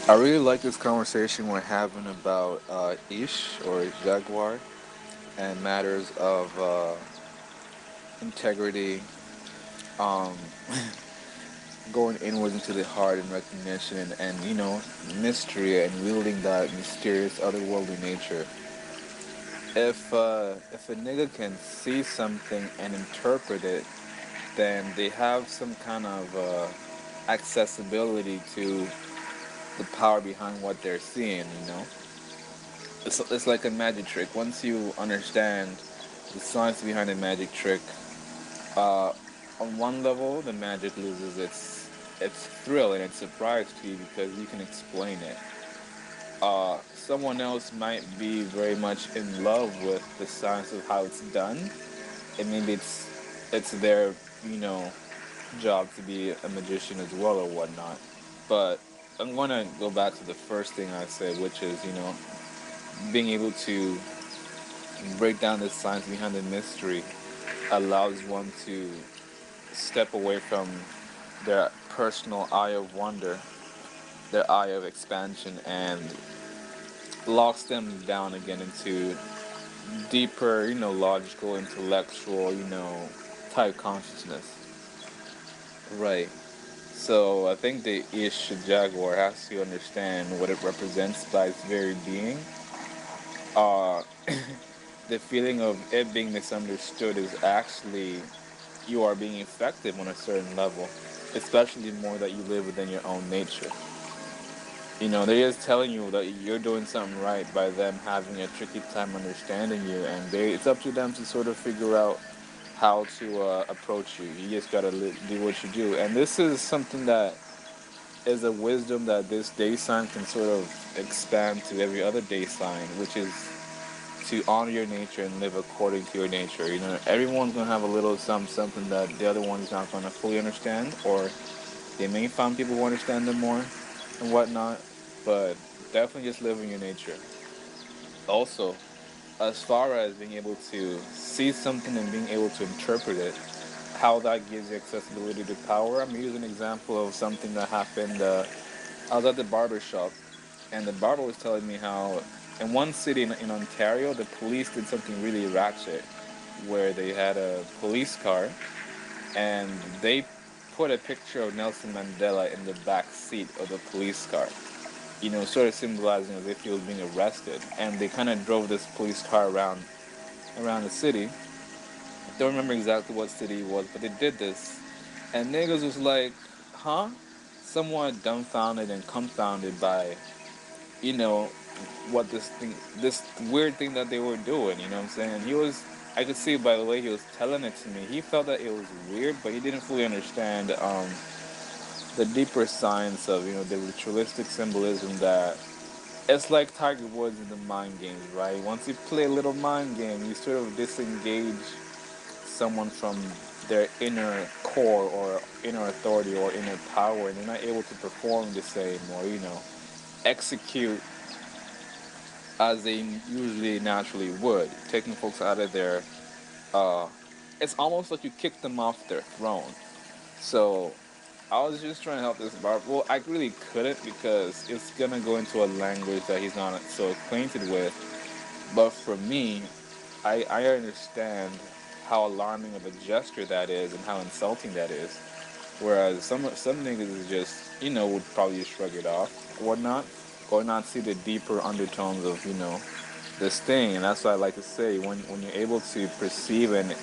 I really like this conversation we're having about Ish or Jaguar and matters of integrity, um, going inwards into the heart and recognition and mystery and wielding that mysterious otherworldly nature. If a nigga can see something and interpret it, then they have some kind of accessibility to the power behind what they're seeing. It's like a magic trick. Once you understand the science behind a magic trick, uh, on one level, the magic loses its thrill and its surprise to you because you can explain it. Someone else might be very much in love with the science of how it's done, and maybe it's their you know job to be a magician as well or whatnot. But I'm gonna go back to the first thing I said, which is being able to break down the science behind the mystery allows one to step away from their personal eye of wonder, their eye of expansion, and locks them down again into deeper, logical, intellectual, type consciousness. Right. So I think the Ish Jaguar has to understand what it represents by its very being. Uh, the feeling of it being misunderstood is actually you are being effective on a certain level, especially more that you live within your own nature. They're just telling you that you're doing something right by them having a tricky time understanding you, and it's up to them to sort of figure out how to approach you. You just gotta do what you do, and this is something that is a wisdom that this day sign can sort of expand to every other day sign, which is to honor your nature and live according to your nature. Everyone's gonna have a little something that the other one's not gonna fully understand, or they may find people who understand them more and whatnot. But definitely just live in your nature. Also, as far as being able to see something and being able to interpret it, how that gives you accessibility to power. I'm using an example of something that happened. I was at the barber shop, and the barber was telling me how in one city in Ontario, the police did something really ratchet, where they had a police car and they put a picture of Nelson Mandela in the back seat of the police car. Sort of symbolizing as if he was being arrested. And they kind of drove this police car around the city. Don't remember exactly what city it was, but they did this. And niggas was like, huh? Somewhat dumbfounded and confounded by, you know, what this weird thing that they were doing. You know what I'm saying? I could see by the way he was telling it to me. He felt that it was weird, but he didn't fully understand the deeper science of, the ritualistic symbolism that it's like Tiger Woods in the mind games, right? Once you play a little mind game, you sort of disengage someone from their inner core or inner authority or inner power, and they're not able to perform the same or execute as they usually naturally would, taking folks out of their uh it's almost like you kick them off their throne. So I was just trying to help this barber. Well, I really couldn't because it's gonna go into a language that he's not so acquainted with. But for me, I understand how alarming of a gesture that is and how insulting that is. Whereas some niggas is just would probably just shrug it off or whatnot, or not see the deeper undertones of this thing. And that's what I like to say. When you're able to perceive and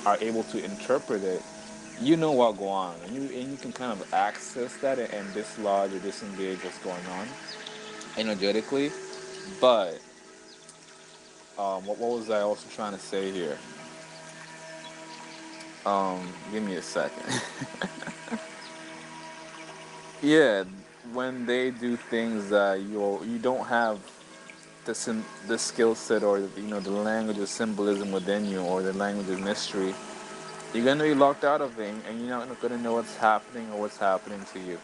are able to interpret it, you know what go on, and you can kind of access that and dislodge or disengage what's going on energetically. But what was I also trying to say here? Give me a second. Yeah, when they do things that you don't have the skill set or the language of symbolism within you or the language of mystery, you're gonna be locked out of it, and you're not gonna know what's happening or what's happening to you.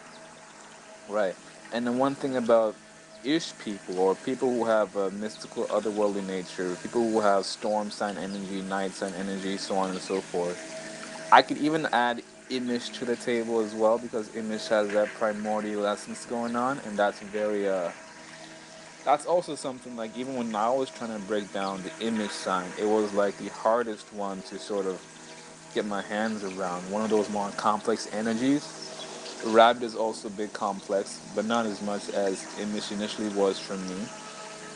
Right. And the one thing about ish people, or people who have a mystical, otherworldly nature, people who have storm sign energy, night sign energy, so on and so forth, I could even add. image to the table as well, because image has that primordial essence going on, and that's very that's also something like even when I was trying to break down the image sign, it was like the hardest one to sort of get my hands around. One of those more complex energies. Rabbit is also a bit complex, but not as much as image initially was for me.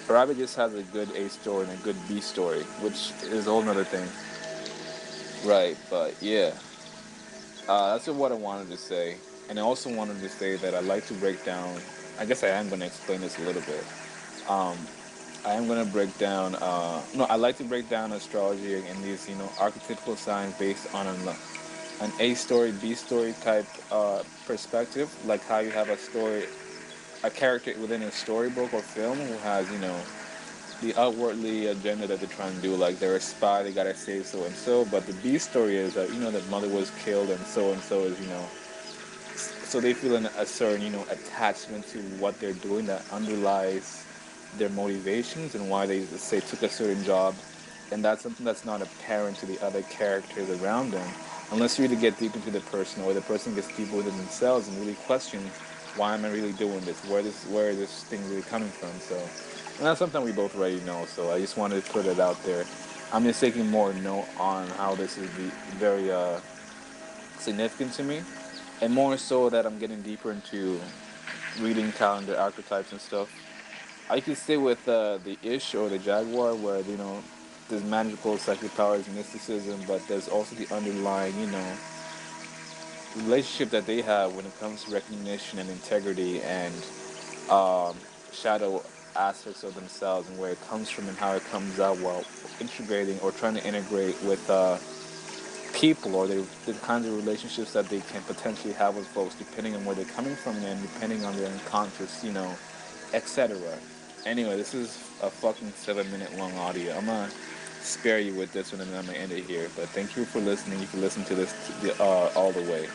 Rabbit just has a good A story and a good B story, which is a whole nother thing. Right, but yeah. That's what I wanted to say. And I also wanted to say that I like to break down, I guess I am going to explain this a little bit. Um, I am going to break down, no, I like to break down astrology and these, archetypical signs based on an A story, B story type perspective, like how you have a story, a character within a storybook or film who has, the outwardly agenda that they're trying to do, like they're a spy, they gotta save so and so. But the B story is that that mother was killed and so is so they feel a certain attachment to what they're doing that underlies their motivations and why they say took a certain job, and that's something that's not apparent to the other characters around them unless you really get deep into the person or the person gets deep within themselves and really question why am I really doing this, where is this thing really coming from. So and that's something we both already know, so I just wanted to put it out there. I'm just taking more note on how this is very significant to me, and more so that I'm getting deeper into reading calendar archetypes and stuff. I could stay with the Ish or the Jaguar, where there's magical psychic powers, mysticism, but there's also the underlying relationship that they have when it comes to recognition and integrity and um, shadow aspects of themselves and where it comes from and how it comes out while integrating or trying to integrate with people or the kinds of relationships that they can potentially have with folks depending on where they're coming from and depending on their unconscious, etc. Anyway, this is a fucking 7 minute long audio. I'm gonna spare you with this one and then I'm gonna end it here. But thank you for listening. You can listen to this all the way.